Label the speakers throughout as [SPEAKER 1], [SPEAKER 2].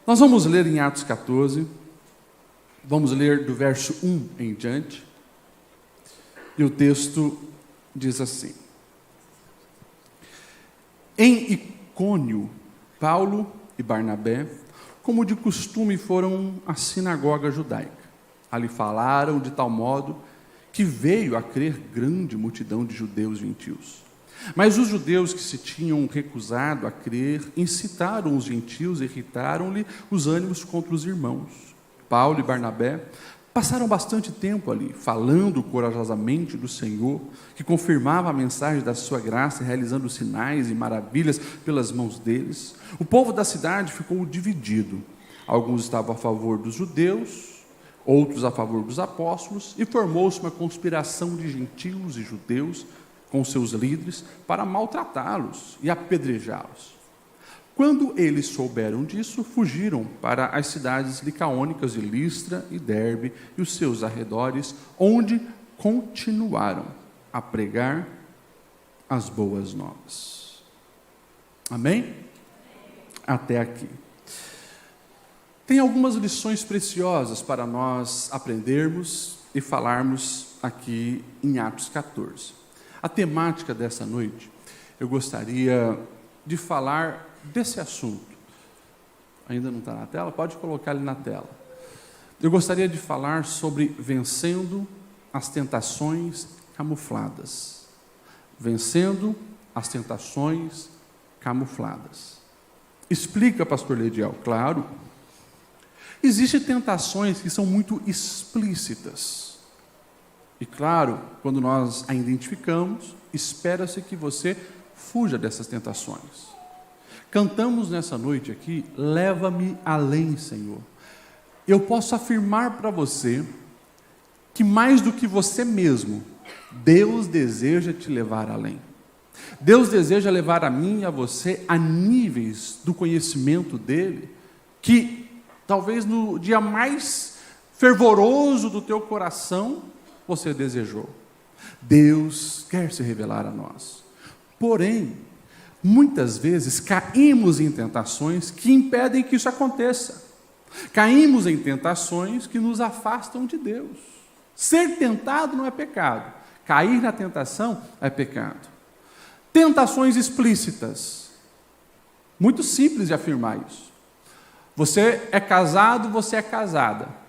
[SPEAKER 1] Nós vamos ler em Atos 14, vamos ler do verso 1 em diante, e o texto diz assim: Em Icônio, Paulo e Barnabé, como de costume, foram à sinagoga judaica. Ali falaram de tal modo que veio a crer grande multidão de judeus e gentios. Mas os judeus que se tinham recusado a crer incitaram os gentios e irritaram-lhe os ânimos contra os irmãos. Paulo e Barnabé passaram bastante tempo ali, falando corajosamente do Senhor, que confirmava a mensagem da sua graça, realizando sinais e maravilhas pelas mãos deles. O povo da cidade ficou dividido. Alguns estavam a favor dos judeus, outros a favor dos apóstolos, e formou-se uma conspiração de gentios e judeus com seus líderes para maltratá-los e apedrejá-los. Quando eles souberam disso, fugiram para as cidades licaônicas de Listra e Derbe e os seus arredores, onde continuaram a pregar as boas novas. Amém? Até aqui. Tem algumas lições preciosas para nós aprendermos e falarmos aqui em Atos 14. A temática dessa noite, eu gostaria de falar desse assunto. Ainda não está na tela? Pode colocar ele na tela. Eu gostaria de falar sobre vencendo as tentações camufladas. Vencendo as tentações camufladas. Explica, pastor Lediel, claro. Existem tentações que são muito explícitas. E claro, quando nós a identificamos, espera-se que você fuja dessas tentações. Cantamos nessa noite aqui, leva-me além, Senhor. Eu posso afirmar para você que mais do que você mesmo, Deus deseja te levar além. Deus deseja levar a mim e a você a níveis do conhecimento dEle, que talvez no dia mais fervoroso do teu coração, você desejou. Deus quer se revelar a nós. Porém, muitas vezes caímos em tentações que impedem que isso aconteça. Caímos em tentações que nos afastam de Deus. Ser tentado não é pecado. Cair na tentação é pecado. Tentações explícitas. Muito simples de afirmar isso. Você é casado, você é casada.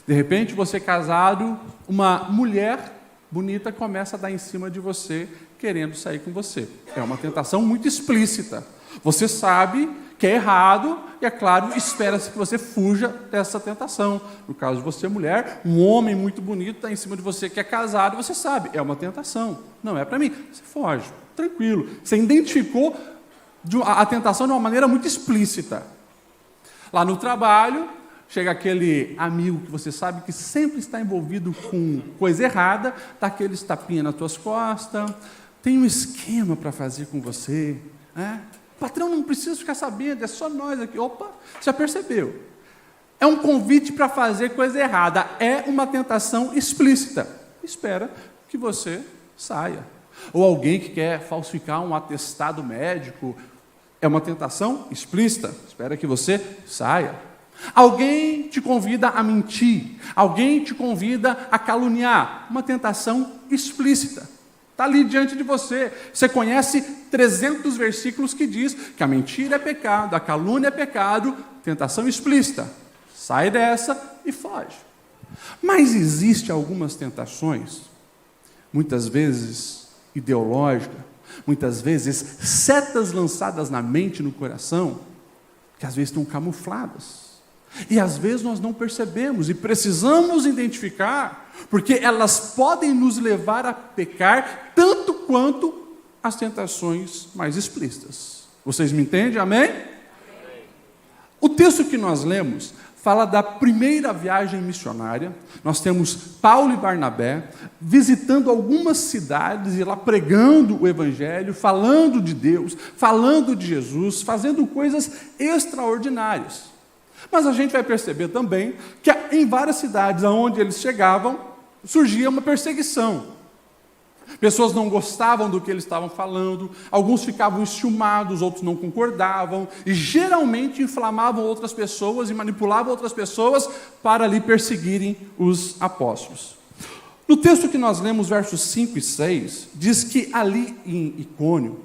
[SPEAKER 1] De repente, você é casado, uma mulher bonita começa a dar em cima de você, querendo sair com você. É uma tentação muito explícita. Você sabe que é errado e, é claro, espera-se que você fuja dessa tentação. No caso de você, mulher, um homem muito bonito está em cima de você que é casado, e você sabe, é uma tentação. Não é para mim. Você foge, tranquilo. Você identificou a tentação de uma maneira muito explícita. Lá no trabalho, chega aquele amigo que você sabe que sempre está envolvido com coisa errada, dá aqueles tapinhas nas tuas costas, tem um esquema para fazer com você, né? O patrão não precisa ficar sabendo, é só nós aqui. Opa, já percebeu? É um convite para fazer coisa errada, é uma tentação explícita. Espera que você saia. Ou alguém que quer falsificar um atestado médico, é uma tentação explícita, espera que você saia. Alguém te convida a mentir, alguém te convida a caluniar, uma tentação explícita. Está ali diante de você. Você conhece 300 versículos que diz que a mentira é pecado, a calúnia é pecado, tentação explícita. Sai dessa e foge. Mas existem algumas tentações, muitas vezes ideológicas, muitas vezes setas lançadas na mente e no coração, que às vezes estão camufladas. E às vezes nós não percebemos e precisamos identificar, porque elas podem nos levar a pecar tanto quanto as tentações mais explícitas. Vocês me entendem? Amém? O texto que nós lemos fala da primeira viagem missionária. Nós temos Paulo e Barnabé visitando algumas cidades e lá pregando o evangelho, falando de Deus, falando de Jesus, fazendo coisas extraordinárias. Mas a gente vai perceber também que em várias cidades aonde eles chegavam, surgia uma perseguição. Pessoas não gostavam do que eles estavam falando, alguns ficavam enciumados, outros não concordavam, e geralmente inflamavam outras pessoas e manipulavam outras pessoas para ali perseguirem os apóstolos. No texto que nós lemos, versos 5 e 6, diz que ali em Icônio,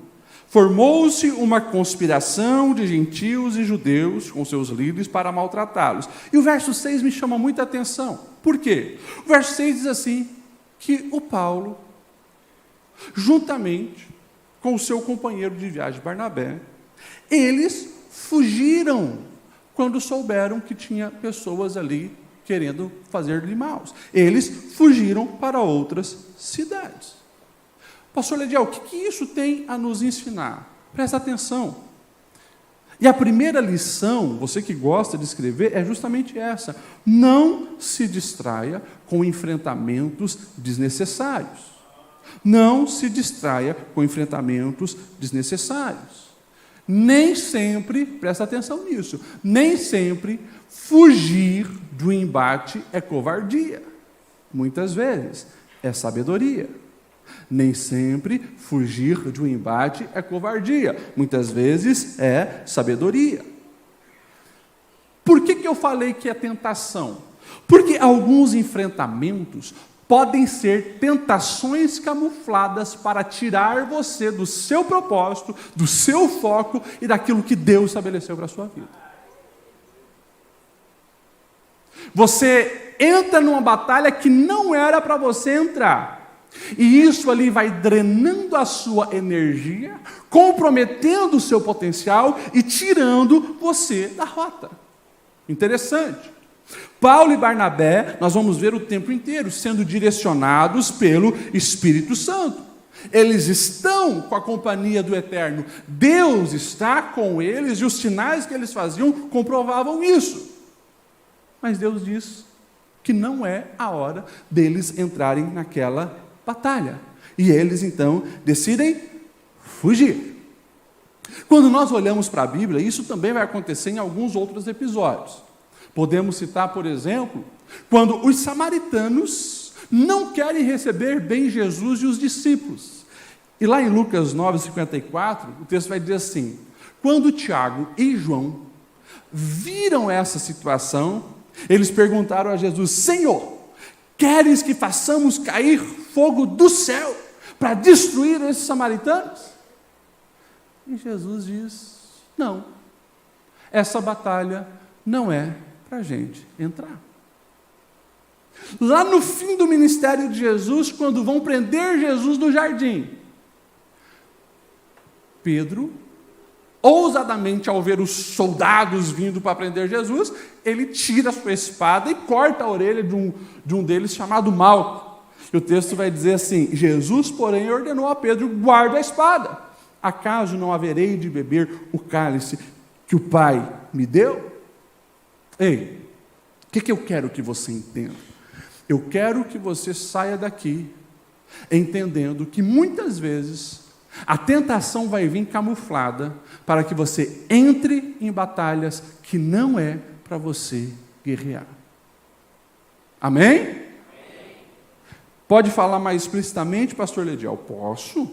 [SPEAKER 1] formou-se uma conspiração de gentios e judeus com seus líderes para maltratá-los. E o verso 6 me chama muita atenção. Por quê? O verso 6 diz assim, que o Paulo, juntamente com o seu companheiro de viagem, Barnabé, eles fugiram quando souberam que tinha pessoas ali querendo fazer-lhe mal. Eles fugiram para outras cidades. Pastor Lediel, o que isso tem a nos ensinar? Presta atenção. E a primeira lição, você que gosta de escrever, é justamente essa. Não se distraia com enfrentamentos desnecessários. Não se distraia com enfrentamentos desnecessários. Nem sempre, presta atenção nisso, nem sempre fugir do embate é covardia. Muitas vezes é sabedoria. Nem sempre fugir de um embate é covardia. Muitas vezes é sabedoria. Por que eu falei que é tentação? Porque alguns enfrentamentos podem ser tentações camufladas para tirar você do seu propósito, do seu foco e daquilo que Deus estabeleceu para a sua vida. Você entra numa batalha que não era para você entrar. E isso ali vai drenando a sua energia, comprometendo o seu potencial e tirando você da rota. Interessante. Paulo e Barnabé, nós vamos ver o tempo inteiro sendo direcionados pelo Espírito Santo. Eles estão com a companhia do Eterno. Deus está com eles e os sinais que eles faziam comprovavam isso. Mas Deus diz que não é a hora deles entrarem naquela batalha. E eles, então, decidem fugir. Quando nós olhamos para a Bíblia, isso também vai acontecer em alguns outros episódios. Podemos citar, por exemplo, quando os samaritanos não querem receber bem Jesus e os discípulos. E lá em Lucas 9:54, o texto vai dizer assim: quando Tiago e João viram essa situação, eles perguntaram a Jesus: Senhor, queres que façamos cair fogo do céu para destruir esses samaritanos? E Jesus diz: não, essa batalha não é para a gente entrar. Lá no fim do ministério de Jesus, quando vão prender Jesus no jardim, Pedro, ousadamente, ao ver os soldados vindo para prender Jesus, ele tira a sua espada e corta a orelha de um deles chamado Malco. E o texto vai dizer assim: Jesus, porém, ordenou a Pedro: guarda a espada. Acaso não haverei de beber o cálice que o Pai me deu? Ei, o que eu quero que você entenda? Eu quero que você saia daqui entendendo que muitas vezes a tentação vai vir camuflada para que você entre em batalhas que não é para você guerrear. Amém? Pode falar mais explicitamente, pastor Lediel? Posso.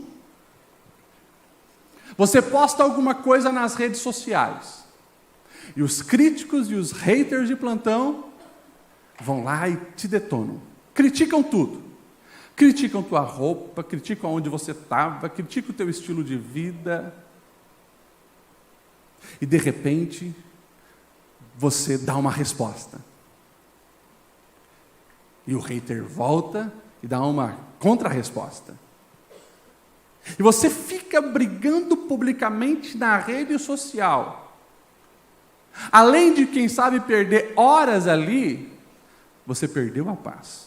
[SPEAKER 1] Você posta alguma coisa nas redes sociais, e os críticos e os haters de plantão vão lá e te detonam. Criticam tudo. Criticam tua roupa, criticam onde você estava, criticam o teu estilo de vida. E de repente, você dá uma resposta. E o hater volta e dá uma contra-resposta. E você fica brigando publicamente na rede social. Além de, quem sabe, perder horas ali, você perdeu a paz.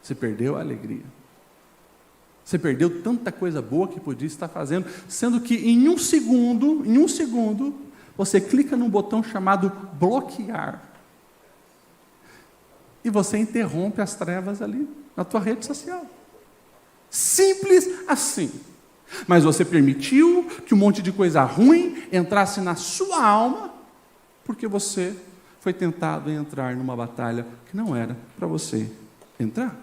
[SPEAKER 1] Você perdeu a alegria. Você perdeu tanta coisa boa que podia estar fazendo, sendo que em um segundo, você clica num botão chamado bloquear. E você interrompe as trevas ali na tua rede social. Simples assim. Mas você permitiu que um monte de coisa ruim entrasse na sua alma, porque você foi tentado a entrar numa batalha que não era para você entrar.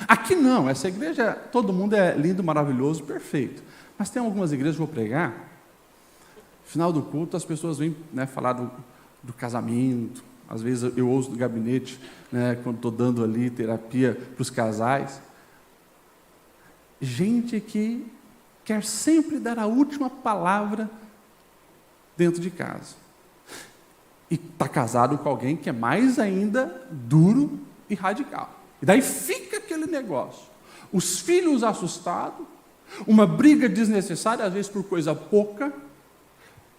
[SPEAKER 1] Aqui não, essa igreja, todo mundo é lindo, maravilhoso, perfeito. Mas tem algumas igrejas que eu vou pregar, no final do culto as pessoas vêm, né, falar do casamento, às vezes eu ouço do gabinete, né, quando estou dando ali terapia para os casais. Gente que quer sempre dar a última palavra dentro de casa. E está casado com alguém que é mais ainda duro e radical. E daí fica aquele negócio. Os filhos assustados, uma briga desnecessária, às vezes por coisa pouca,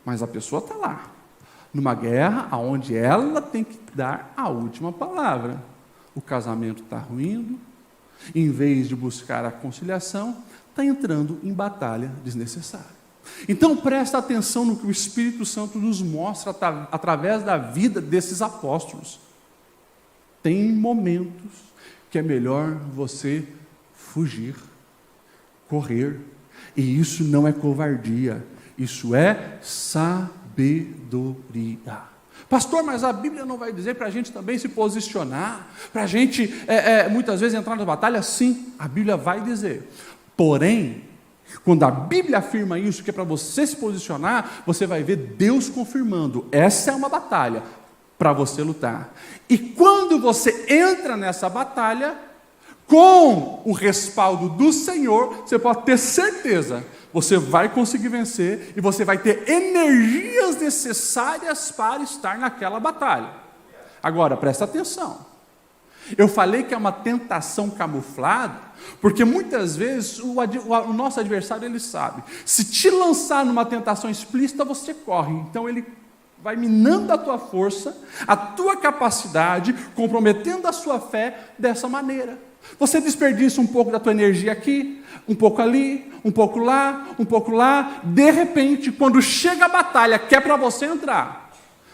[SPEAKER 1] mas a pessoa está lá, numa guerra onde ela tem que dar a última palavra. O casamento está ruindo, em vez de buscar a conciliação, está entrando em batalha desnecessária. Então presta atenção no que o Espírito Santo nos mostra através da vida desses apóstolos. Tem momentos que é melhor você fugir, correr, e isso não é covardia, isso é sabedoria. Pastor, mas a Bíblia não vai dizer para a gente também se posicionar, para a gente muitas vezes entrar na batalha? Sim, a Bíblia vai dizer. Porém, quando a Bíblia afirma isso, que é para você se posicionar, você vai ver Deus confirmando, essa é uma batalha para você lutar. E quando você entra nessa batalha, com o respaldo do Senhor, você pode ter certeza, você vai conseguir vencer e você vai ter energias necessárias para estar naquela batalha. Agora, presta atenção. Eu falei que é uma tentação camuflada, porque muitas vezes o nosso adversário, ele sabe. Se te lançar numa tentação explícita, você corre. Então ele vai minando a tua força, a tua capacidade, comprometendo a sua fé dessa maneira. Você desperdiça um pouco da tua energia aqui, um pouco ali, um pouco lá. De repente, quando chega a batalha que é para você entrar,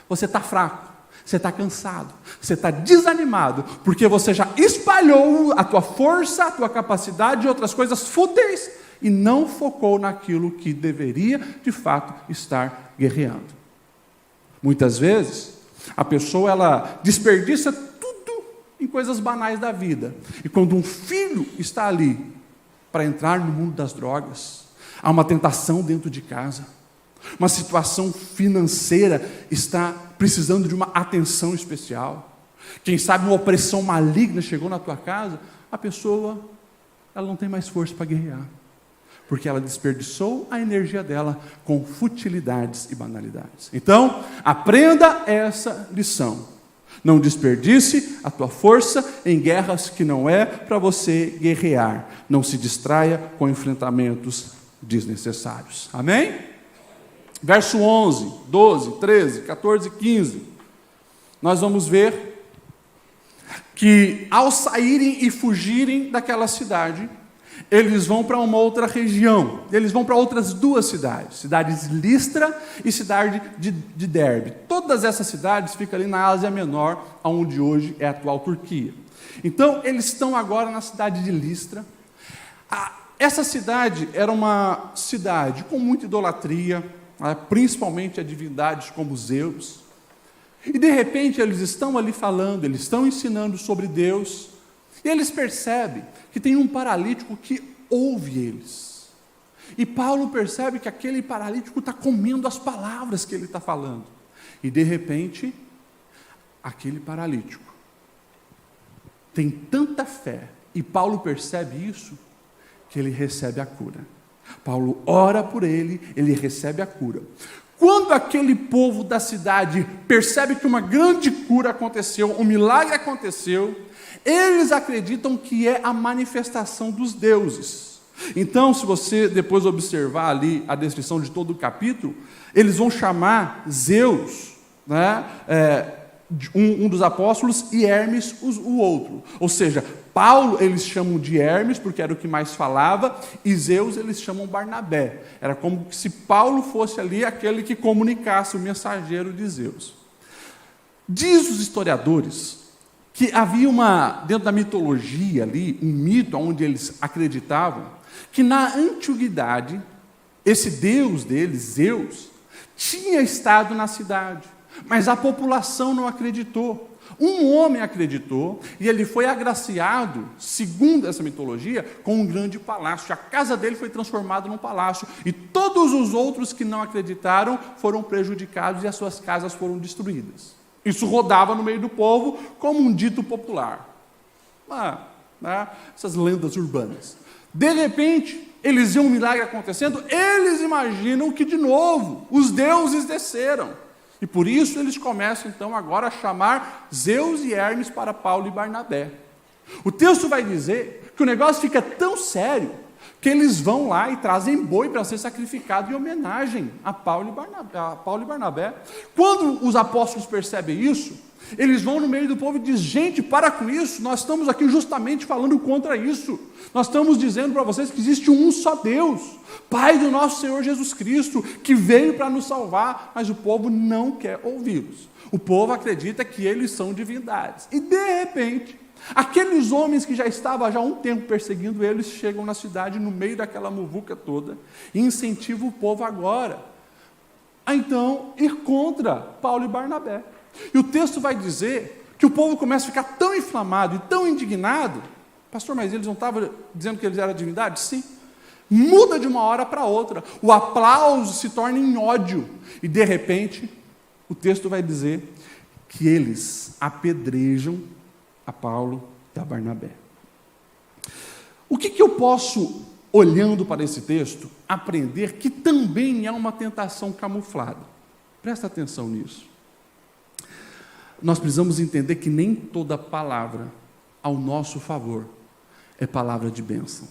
[SPEAKER 1] você está fraco, você está cansado, você está desanimado, porque você já espalhou a tua força, a tua capacidade e outras coisas fúteis e não focou naquilo que deveria, de fato, estar guerreando. Muitas vezes, a pessoa ela desperdiça tudo em coisas banais da vida. E quando um filho está ali para entrar no mundo das drogas, há uma tentação dentro de casa, uma situação financeira está precisando de uma atenção especial, quem sabe uma opressão maligna chegou na tua casa, a pessoa ela não tem mais força para guerrear, porque ela desperdiçou a energia dela com futilidades e banalidades. Então, aprenda essa lição. Não desperdice a tua força em guerras que não é para você guerrear. Não se distraia com enfrentamentos desnecessários. Amém? Verso 11, 12, 13, 14, 15. Nós vamos ver que ao saírem e fugirem daquela cidade, eles vão para uma outra região, eles vão para outras duas cidades de Listra e cidade de Derbe. Todas essas cidades ficam ali na Ásia Menor, onde hoje é a atual Turquia. Então, eles estão agora na cidade de Listra. Essa cidade era uma cidade com muita idolatria, principalmente a divindades como Zeus. E de repente eles estão ali falando, eles estão ensinando sobre Deus, e eles percebem que tem um paralítico que ouve eles. E Paulo percebe que aquele paralítico está comendo as palavras que ele está falando. E de repente, aquele paralítico tem tanta fé, e Paulo percebe isso, que ele recebe a cura. Paulo ora por ele, ele recebe a cura. Quando aquele povo da cidade percebe que uma grande cura aconteceu, um milagre aconteceu, eles acreditam que é a manifestação dos deuses. Então, se você depois observar ali a descrição de todo o capítulo, eles vão chamar Zeus, né, um dos apóstolos, e Hermes o outro. Ou seja, Paulo eles chamam de Hermes, porque era o que mais falava, e Zeus eles chamam Barnabé. Era como se Paulo fosse ali aquele que comunicasse, o mensageiro de Zeus. Diz os historiadores que havia dentro da mitologia ali, um mito onde eles acreditavam que na antiguidade, esse deus deles, Zeus, tinha estado na cidade, mas a população não acreditou, Um homem acreditou e ele foi agraciado, segundo essa mitologia, com um grande palácio. A casa dele foi transformada num palácio e todos os outros que não acreditaram foram prejudicados e as suas casas foram destruídas. Isso rodava no meio do povo como um dito popular. Essas lendas urbanas. De repente, eles viam um milagre acontecendo, eles imaginam que de novo os deuses desceram. E por isso eles começam então agora a chamar Zeus e Hermes para Paulo e Barnabé. O texto vai dizer que o negócio fica tão sério que eles vão lá e trazem boi para ser sacrificado em homenagem a Paulo e Barnabé. Quando os apóstolos percebem isso, eles vão no meio do povo e dizem: gente, para com isso, nós estamos aqui justamente falando contra isso. Nós estamos dizendo para vocês que existe um só Deus, Pai do nosso Senhor Jesus Cristo, que veio para nos salvar, mas o povo não quer ouvi-los. O povo acredita que eles são divindades. E de repente, aqueles homens que já estavam há um tempo perseguindo eles, chegam na cidade, no meio daquela muvuca toda, e incentivam o povo agora a então ir contra Paulo e Barnabé. E o texto vai dizer que o povo começa a ficar tão inflamado e tão indignado. Pastor, mas eles não estavam dizendo que eles eram divindade? Sim. Muda de uma hora para outra. O aplauso se torna em ódio. E de repente, o texto vai dizer que eles apedrejam a Paulo e a Barnabé. O que eu posso, olhando para esse texto, aprender que também é uma tentação camuflada? Presta atenção nisso. Nós precisamos entender que nem toda palavra ao nosso favor é palavra de bênção.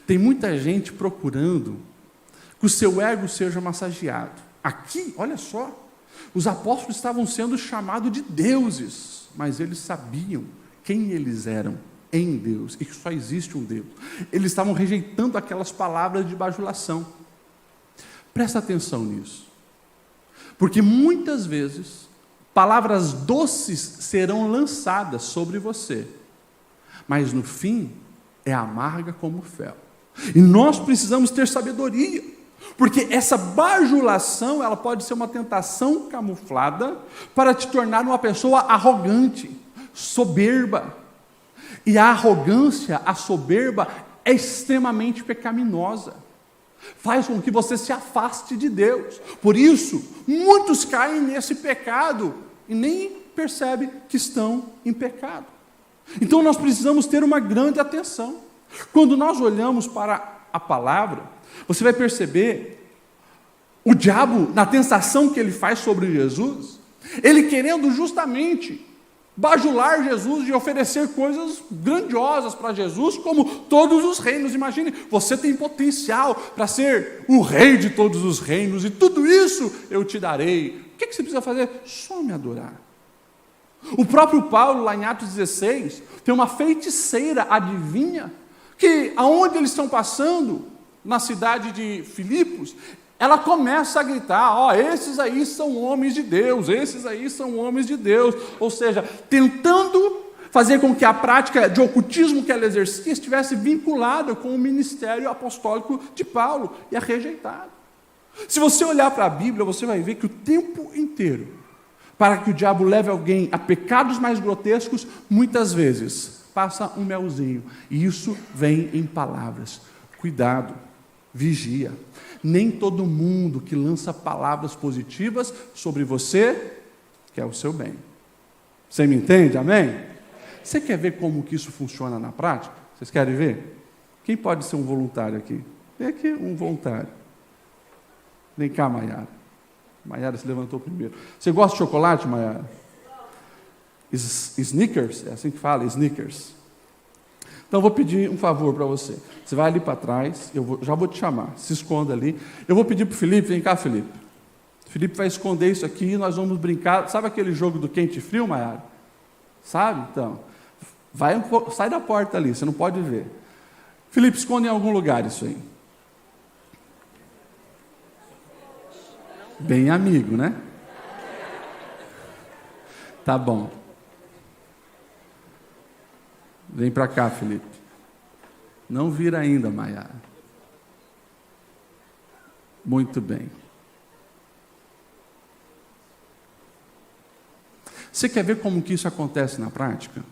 [SPEAKER 1] Tem muita gente procurando que o seu ego seja massageado. Aqui, olha só, os apóstolos estavam sendo chamados de deuses, mas eles sabiam quem eles eram em Deus e que só existe um Deus. Eles estavam rejeitando aquelas palavras de bajulação. Presta atenção nisso, porque muitas vezes palavras doces serão lançadas sobre você, mas no fim é amarga como fel. E nós precisamos ter sabedoria, porque essa bajulação, ela pode ser uma tentação camuflada para te tornar uma pessoa arrogante, soberba. E a arrogância, a soberba é extremamente pecaminosa. Faz com que você se afaste de Deus. Por isso, muitos caem nesse pecado e nem percebem que estão em pecado. Então nós precisamos ter uma grande atenção. Quando nós olhamos para a palavra, você vai perceber o diabo, na tentação que ele faz sobre Jesus, ele querendo justamente bajular Jesus e oferecer coisas grandiosas para Jesus, como todos os reinos. Imagine, você tem potencial para ser o rei de todos os reinos, e tudo isso eu te darei. O que você precisa fazer? Só me adorar. O próprio Paulo, lá em Atos 16, tem uma feiticeira adivinha, que aonde eles estão passando, na cidade de Filipos, ela começa a gritar: esses aí são homens de Deus, esses aí são homens de Deus. Ou seja, tentando fazer com que a prática de ocultismo que ela exercia estivesse vinculada com o ministério apostólico de Paulo, e é rejeitado. Se você olhar para a Bíblia, você vai ver que o tempo inteiro, para que o diabo leve alguém a pecados mais grotescos, muitas vezes passa um melzinho, e isso vem em palavras. Cuidado, vigia. Nem todo mundo que lança palavras positivas sobre você quer o seu bem. Você me entende? Amém? Você quer ver como que isso funciona na prática? Vocês querem ver? Quem pode ser um voluntário aqui? Tem aqui um voluntário. Vem cá, Maiara. Maiara se levantou primeiro. Você gosta de chocolate, Maiara? Snickers? É assim que fala, Snickers. Então eu vou pedir um favor para você. Você vai ali para trás, já vou te chamar, se esconda ali. Eu vou pedir para o Felipe, vem cá, Felipe. O Felipe vai esconder isso aqui e nós vamos brincar. Sabe aquele jogo do quente e frio, Maiara? Sabe? Então, sai da porta ali, você não pode ver. Felipe, esconde em algum lugar isso aí. Bem amigo, né? Tá bom. Vem para cá, Felipe. Não vira ainda, Maiara. Muito bem. Você quer ver como que isso acontece na prática?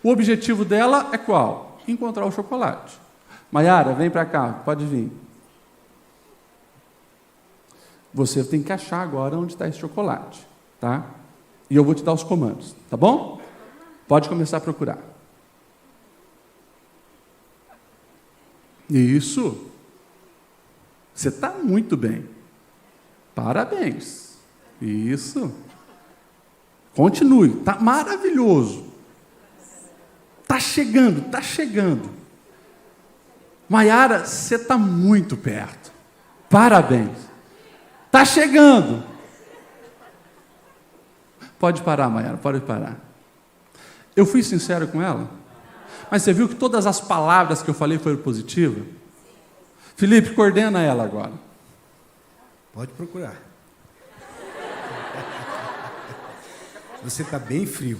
[SPEAKER 1] O objetivo dela é qual? Encontrar o chocolate. Maiara, vem para cá, pode vir. Você tem que achar agora onde está esse chocolate, tá? E eu vou te dar os comandos, tá bom? Pode começar a procurar. Isso. Você está muito bem. Parabéns. Isso. Continue. Está maravilhoso. Está chegando, está chegando. Maiara, você está muito perto. Parabéns. Está chegando. Pode parar, Maiara, pode parar. Eu fui sincero com ela? Mas você viu que todas as palavras que eu falei foram positivas? Felipe, coordena ela agora.
[SPEAKER 2] Pode procurar. Você está bem frio.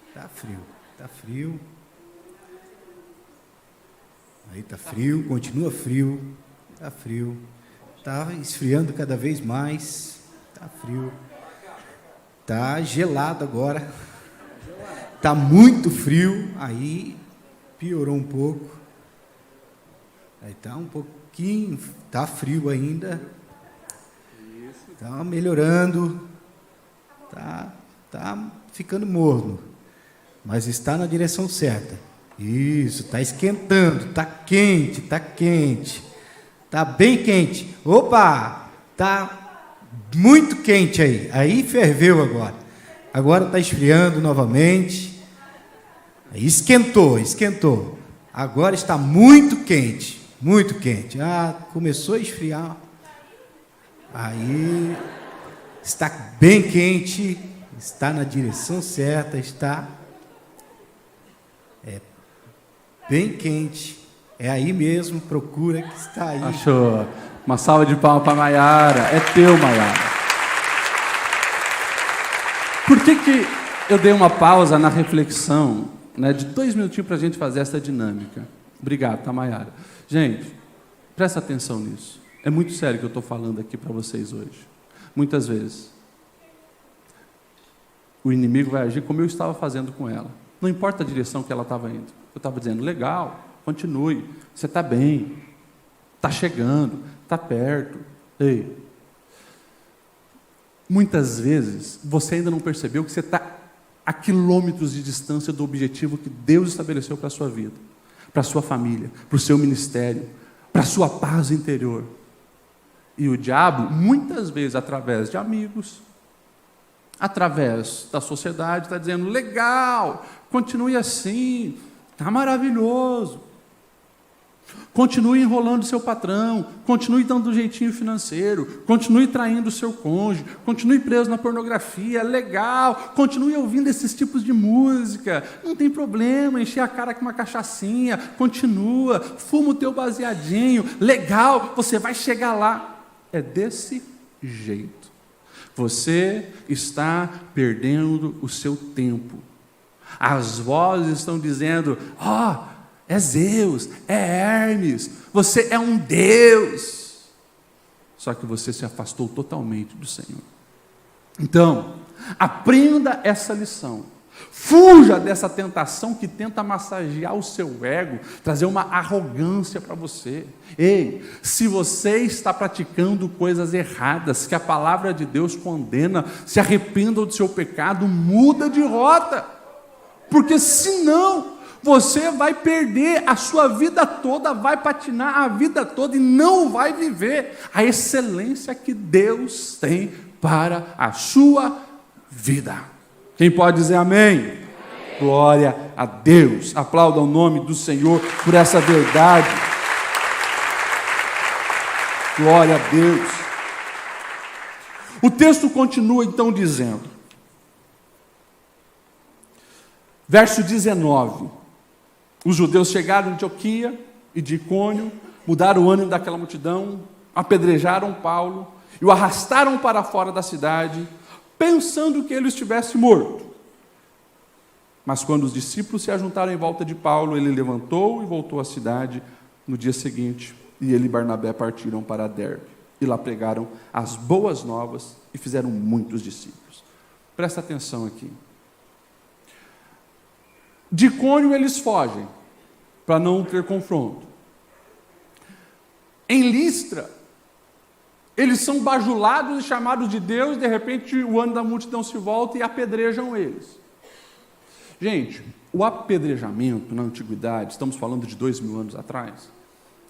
[SPEAKER 2] Está frio, está frio. Aí está frio, continua frio. Está frio. Está esfriando cada vez mais. Está frio. Está gelado agora. Está muito frio. Aí piorou um pouco. Aí está um pouquinho. Está frio ainda. Está melhorando. Está ficando morno. Mas está na direção certa. Isso, está esquentando. Está quente, está quente. Está bem quente. Opa! Está muito quente aí. Aí ferveu agora. Agora está esfriando novamente. Aí esquentou, esquentou. Agora está muito quente. Muito quente. Começou a esfriar. Aí está bem quente. Está na direção certa. Está bem quente. É aí mesmo, procura que está aí.
[SPEAKER 1] Achou. Uma salva de palmas para a Maiara. É teu, Maiara. Por que eu dei uma pausa na reflexão, né, de 2 minutinhos para a gente fazer essa dinâmica? Obrigado, tá, Maiara? Gente, presta atenção nisso. É muito sério que eu estou falando aqui para vocês hoje. Muitas vezes, o inimigo vai agir como eu estava fazendo com ela. Não importa a direção que ela estava indo. Eu estava dizendo, legal, continue, você está bem, está chegando, está perto. Ei, muitas vezes você ainda não percebeu que você está a quilômetros de distância do objetivo que Deus estabeleceu para a sua vida, para a sua família, para o seu ministério, para a sua paz interior. E o diabo, muitas vezes, através de amigos, através da sociedade, está dizendo, legal, continue assim, está maravilhoso. Continue enrolando seu patrão, continue dando um jeitinho financeiro, continue traindo o seu cônjuge, continue preso na pornografia, legal, continue ouvindo esses tipos de música, não tem problema, encher a cara com uma cachaçinha, continua, fuma o teu baseadinho, legal, você vai chegar lá. É desse jeito. Você está perdendo o seu tempo. As vozes estão dizendo, é Zeus, é Hermes, você é um Deus. Só que você se afastou totalmente do Senhor. Então, aprenda essa lição. Fuja dessa tentação que tenta massagear o seu ego, trazer uma arrogância para você. Ei, se você está praticando coisas erradas, que a palavra de Deus condena, se arrependa do seu pecado, muda de rota. Porque senão, você vai perder a sua vida toda, vai patinar a vida toda e não vai viver a excelência que Deus tem para a sua vida. Quem pode dizer amém? Amém? Glória a Deus. Aplauda o nome do Senhor por essa verdade. Glória a Deus. O texto continua então dizendo, verso 19, os judeus chegaram em Antioquia e de Icônio, mudaram o ânimo daquela multidão, apedrejaram Paulo e o arrastaram para fora da cidade, pensando que ele estivesse morto. Mas quando os discípulos se ajuntaram em volta de Paulo, ele levantou e voltou à cidade no dia seguinte, e ele e Barnabé partiram para Derbe, e lá pregaram as boas novas e fizeram muitos discípulos. Presta atenção aqui. De Icônio eles fogem, para não ter confronto. Em Listra, eles são bajulados e chamados de Deus, de repente o ânimo da multidão se volta e apedrejam eles. Gente, o apedrejamento na antiguidade, estamos falando de 2000 anos atrás,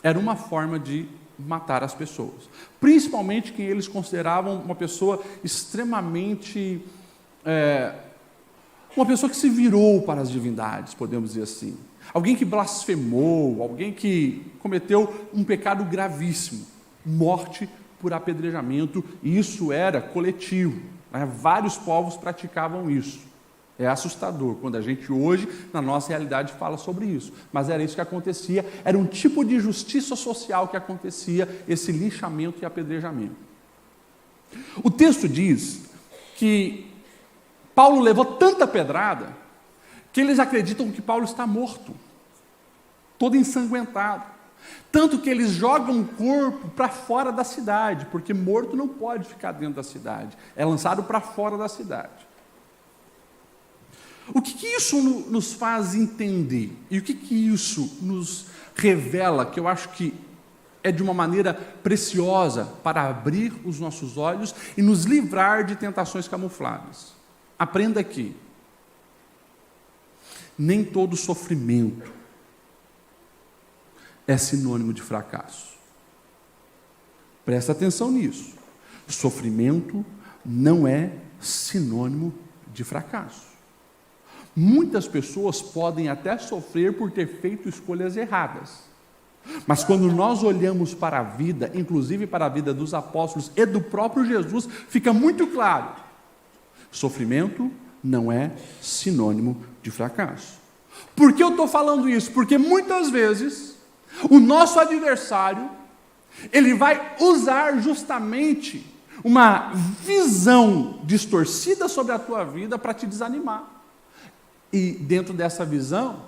[SPEAKER 1] era uma forma de matar as pessoas. Principalmente quem eles consideravam uma pessoa extremamente... uma pessoa que se virou para as divindades, podemos dizer assim. Alguém que blasfemou, alguém que cometeu um pecado gravíssimo. Morte por apedrejamento, e isso era coletivo. Vários povos praticavam isso. É assustador quando a gente hoje, na nossa realidade, fala sobre isso. Mas era isso que acontecia, era um tipo de justiça social que acontecia, esse linchamento e apedrejamento. O texto diz que Paulo levou tanta pedrada que eles acreditam que Paulo está morto, todo ensanguentado. Tanto que eles jogam o corpo para fora da cidade, porque morto não pode ficar dentro da cidade, é lançado para fora da cidade. O que isso nos faz entender? E o que isso nos revela, que eu acho que é de uma maneira preciosa para abrir os nossos olhos e nos livrar de tentações camufladas? Aprenda aqui. Nem todo sofrimento é sinônimo de fracasso. Presta atenção nisso. Sofrimento não é sinônimo de fracasso. Muitas pessoas podem até sofrer por ter feito escolhas erradas. Mas quando nós olhamos para a vida, inclusive para a vida dos apóstolos e do próprio Jesus, fica muito claro: sofrimento não é sinônimo de fracasso. Por que eu estou falando isso? Porque muitas vezes o nosso adversário, ele vai usar justamente uma visão distorcida sobre a tua vida para te desanimar. E dentro dessa visão,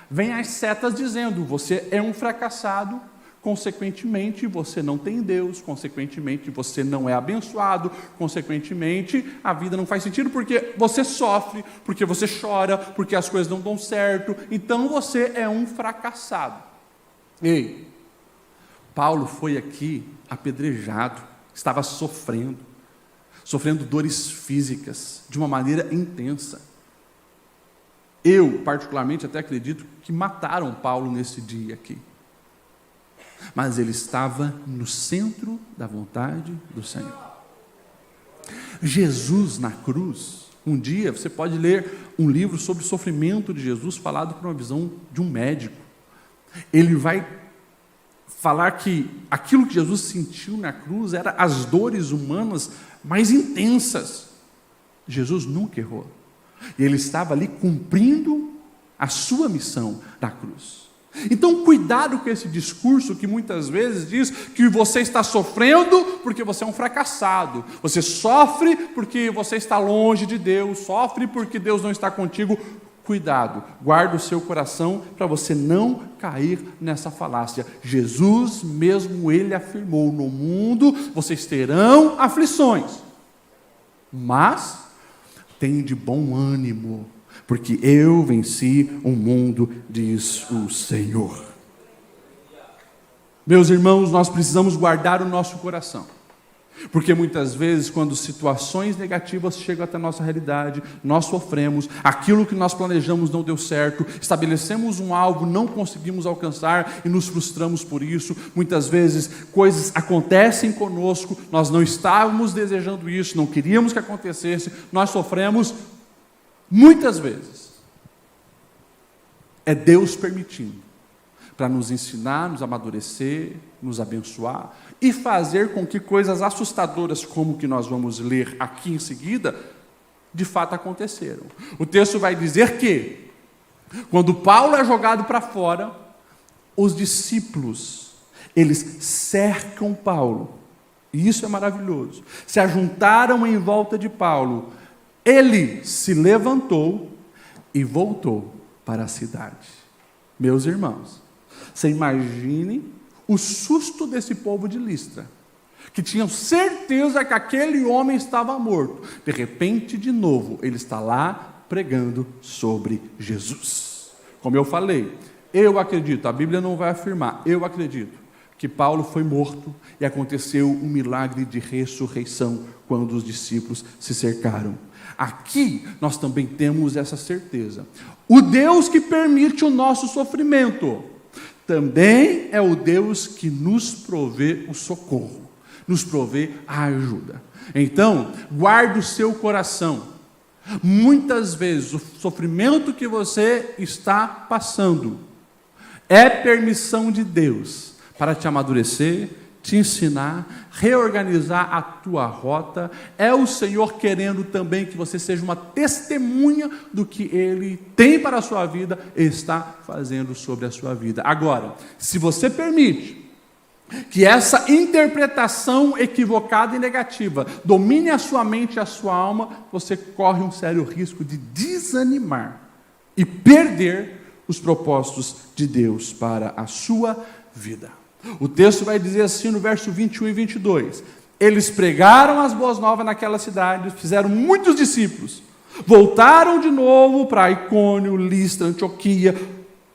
[SPEAKER 1] vem as setas dizendo: você é um fracassado, consequentemente você não tem Deus, consequentemente você não é abençoado, consequentemente a vida não faz sentido porque você sofre, porque você chora, porque as coisas não dão certo, então você é um fracassado. Ei, Paulo foi aqui apedrejado, estava sofrendo dores físicas de uma maneira intensa. Eu, particularmente, até acredito que mataram Paulo nesse dia aqui. Mas ele estava no centro da vontade do Senhor. Jesus na cruz, um dia você pode ler um livro sobre o sofrimento de Jesus, falado por uma visão de um médico. Ele vai falar que aquilo que Jesus sentiu na cruz era as dores humanas mais intensas. Jesus nunca errou. E ele estava ali cumprindo a sua missão na cruz. Então, cuidado com esse discurso que muitas vezes diz que você está sofrendo porque você é um fracassado. Você sofre porque você está longe de Deus, sofre porque Deus não está contigo. Cuidado, guarda o seu coração para você não cair nessa falácia. Jesus mesmo, ele afirmou: no mundo vocês terão aflições, mas tem de bom ânimo, porque eu venci o mundo, diz o Senhor. Meus irmãos, nós precisamos guardar o nosso coração, porque muitas vezes, quando situações negativas chegam até a nossa realidade, nós sofremos, aquilo que nós planejamos não deu certo, estabelecemos um alvo, não conseguimos alcançar e nos frustramos por isso. Muitas vezes coisas acontecem conosco, nós não estávamos desejando isso, não queríamos que acontecesse, nós sofremos muitas vezes. É Deus permitindo, para nos ensinar, nos amadurecer, nos abençoar e fazer com que coisas assustadoras, como que nós vamos ler aqui em seguida, de fato aconteceram. O texto vai dizer que, quando Paulo é jogado para fora, os discípulos, eles cercam Paulo, e isso é maravilhoso, se ajuntaram em volta de Paulo. Ele se levantou e voltou para a cidade. Meus irmãos, você imagine o susto desse povo de Listra, que tinham certeza que aquele homem estava morto. De repente, de novo, ele está lá pregando sobre Jesus. Como eu falei, eu acredito, a Bíblia não vai afirmar, eu acredito que Paulo foi morto e aconteceu um milagre de ressurreição quando os discípulos se cercaram. Aqui nós também temos essa certeza. O Deus que permite o nosso sofrimento também é o Deus que nos provê o socorro, nos provê a ajuda. Então, guarde o seu coração. Muitas vezes o sofrimento que você está passando é permissão de Deus para te amadurecer, te ensinar, reorganizar a tua rota. É o Senhor querendo também que você seja uma testemunha do que Ele tem para a sua vida e está fazendo sobre a sua vida. Agora, se você permite que essa interpretação equivocada e negativa domine a sua mente e a sua alma, você corre um sério risco de desanimar e perder os propósitos de Deus para a sua vida. O texto vai dizer assim no verso 21 e 22. Eles pregaram as boas novas naquela cidade, fizeram muitos discípulos, voltaram de novo para Icônio, Listra, Antioquia.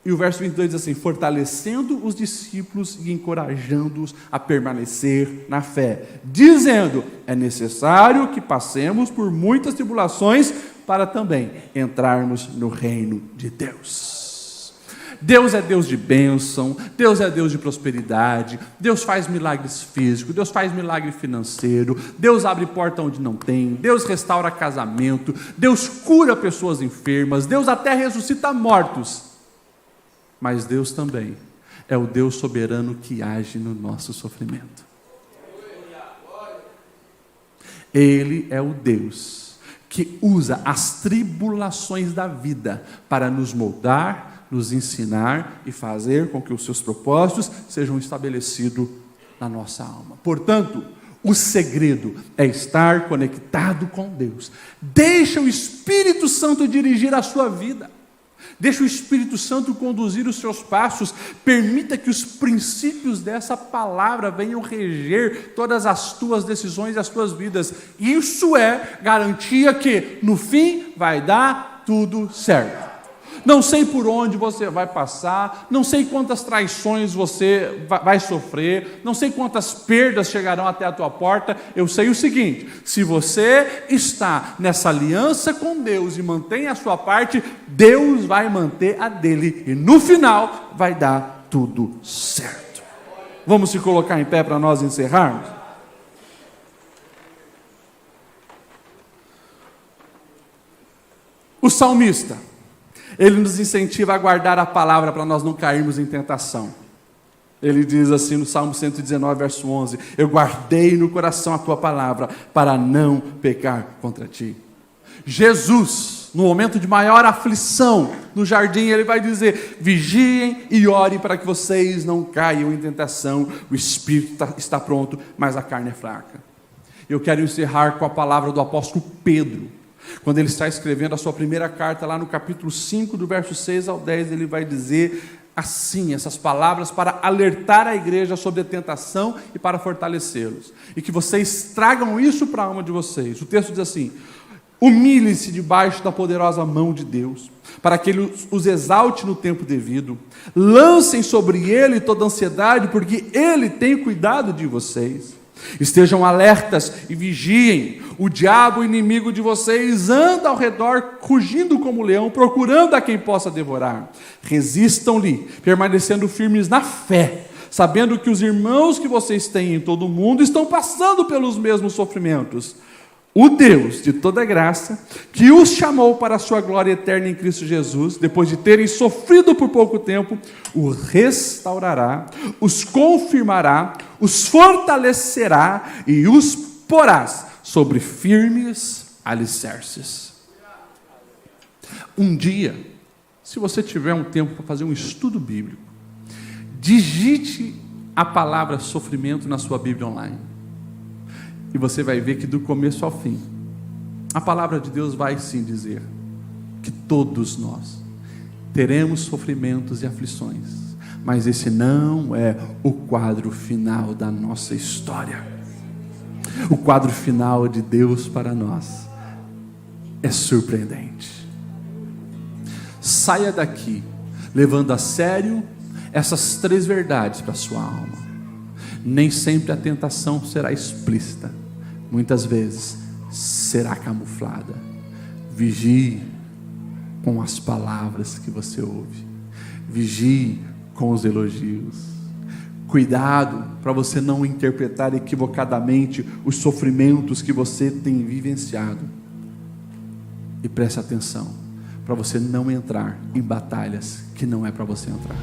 [SPEAKER 1] E o verso 22 diz assim: fortalecendo os discípulos e encorajando-os a permanecer na fé, dizendo, é necessário que passemos por muitas tribulações para também entrarmos no reino de Deus. Deus é Deus de bênção, Deus é Deus de prosperidade, Deus faz milagres físicos, Deus faz milagre financeiro, Deus abre porta onde não tem, Deus restaura casamento, Deus cura pessoas enfermas, Deus até ressuscita mortos. Mas Deus também é o Deus soberano que age no nosso sofrimento. Ele é o Deus que usa as tribulações da vida para nos moldar, nos ensinar e fazer com que os seus propósitos sejam estabelecidos na nossa alma. Portanto, o segredo é estar conectado com Deus. Deixa o Espírito Santo dirigir a sua vida. Deixa o Espírito Santo conduzir os seus passos. Permita que os princípios dessa palavra venham reger todas as tuas decisões e as tuas vidas. Isso é garantia que no fim vai dar tudo certo. Não sei por onde você vai passar, não sei quantas traições você vai sofrer, não sei quantas perdas chegarão até a tua porta. Eu sei o seguinte: se você está nessa aliança com Deus e mantém a sua parte, Deus vai manter a dele e no final vai dar tudo certo. Vamos se colocar em pé para nós encerrarmos? O salmista, ele nos incentiva a guardar a palavra para nós não cairmos em tentação. Ele diz assim no Salmo 119, verso 11: eu guardei no coração a tua palavra para não pecar contra ti. Jesus, no momento de maior aflição no jardim, ele vai dizer: vigiem e orem para que vocês não caiam em tentação. O espírito está pronto, mas a carne é fraca. Eu quero encerrar com a palavra do apóstolo Pedro. Quando ele está escrevendo a sua primeira carta, lá no capítulo 5, do verso 6 ao 10, ele vai dizer assim, essas palavras para alertar a igreja sobre a tentação e para fortalecê-los. E que vocês tragam isso para a alma de vocês. O texto diz assim: humilhem-se debaixo da poderosa mão de Deus, para que Ele os exalte no tempo devido. Lancem sobre Ele toda ansiedade, porque Ele tem cuidado de vocês. Estejam alertas e vigiem. O diabo, o inimigo de vocês, anda ao redor, rugindo como leão, procurando a quem possa devorar. Resistam-lhe, permanecendo firmes na fé, sabendo que os irmãos que vocês têm em todo o mundo estão passando pelos mesmos sofrimentos. O Deus de toda graça, que os chamou para a sua glória eterna em Cristo Jesus, depois de terem sofrido por pouco tempo, os restaurará, os confirmará, os fortalecerá e os porás sobre firmes alicerces. Um dia, se você tiver um tempo para fazer um estudo bíblico, digite a palavra sofrimento na sua Bíblia online. E você vai ver que do começo ao fim, a palavra de Deus vai sim dizer que todos nós teremos sofrimentos e aflições, mas esse não é o quadro final da nossa história. O quadro final de Deus para nós é surpreendente. Saia daqui levando a sério essas 3 verdades para a sua alma. Nem sempre a tentação será explícita, muitas vezes será camuflada. Vigie com as palavras que você ouve, vigie com os elogios. Cuidado para você não interpretar equivocadamente os sofrimentos que você tem vivenciado. E preste atenção para você não entrar em batalhas que não é para você entrar.